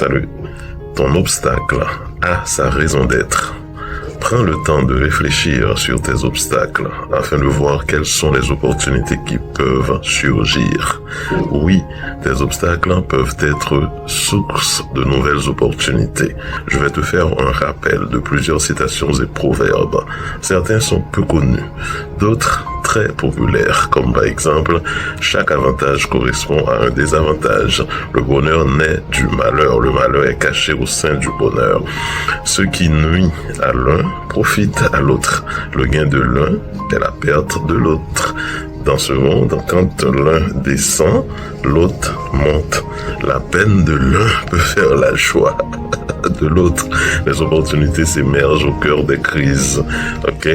Salut. Ton obstacle a sa raison d'être. Prends le temps de réfléchir sur tes obstacles afin de voir quelles sont les opportunités qui peuvent surgir. Oui, tes obstacles peuvent être source de nouvelles opportunités. Je vais te faire un rappel de plusieurs citations et proverbes. Certains sont peu connus, d'autres très populaires, comme par exemple « Chaque avantage correspond à un désavantage. Le bonheur naît du malheur. Le malheur est caché au sein du bonheur. Ce qui nuit à l'un profite à l'autre. Le gain de l'un est la perte de l'autre. Dans ce monde, quand l'un descend, l'autre monte. La peine de l'un peut faire la joie de l'autre. Les opportunités s'émergent au cœur des crises. Ok?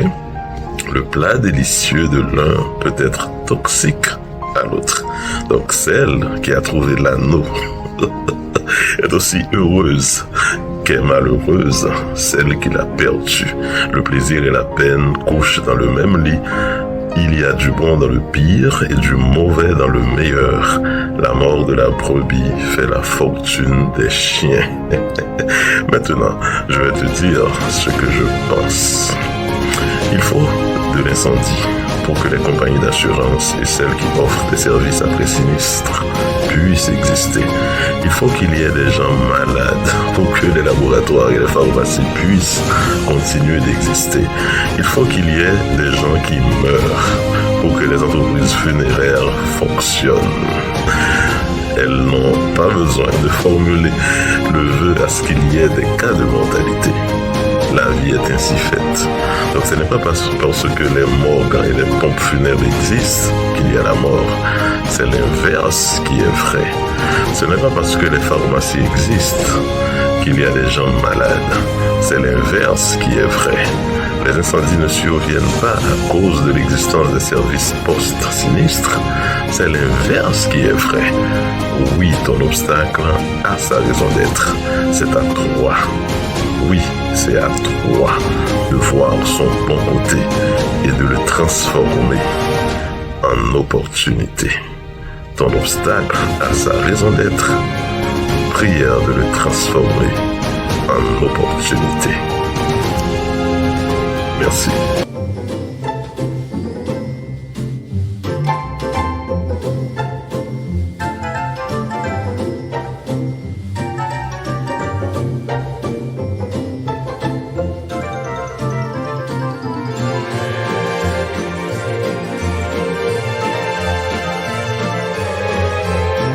Le plat délicieux de l'un peut être toxique à l'autre. Donc celle qui a trouvé l'anneau est aussi heureuse qu'est malheureuse celle qui l'a perdu. Le plaisir et la peine couchent dans le même lit. Il y a du bon dans le pire et du mauvais dans le meilleur. La mort de la brebis fait la fortune des chiens. Maintenant, je vais te dire ce que je pense. Il faut de l'incendie pour que les compagnies d'assurance et celles qui offrent des services après sinistre puissent exister. Il faut qu'il y ait des gens malades pour que les laboratoires et les pharmacies puissent continuer d'exister. Il faut qu'il y ait des gens qui meurent pour que les entreprises funéraires fonctionnent. Elles n'ont pas besoin de formuler le vœu à ce qu'il y ait des cas de mortalité. La vie est ainsi faite. Donc ce n'est pas parce que les morgues et les pompes funèbres existent qu'il y a la mort. C'est l'inverse qui est vrai. Ce n'est pas parce que les pharmacies existent qu'il y a des gens malades. C'est l'inverse qui est vrai. Les incendies ne surviennent pas à cause de l'existence des services post-sinistres. C'est l'inverse qui est vrai. Oui, ton obstacle a sa raison d'être. C'est à toi. Oui, c'est à toi de voir son bon côté et de le transformer en opportunité. Ton obstacle a sa raison d'être. Prière de le transformer en opportunité. Merci.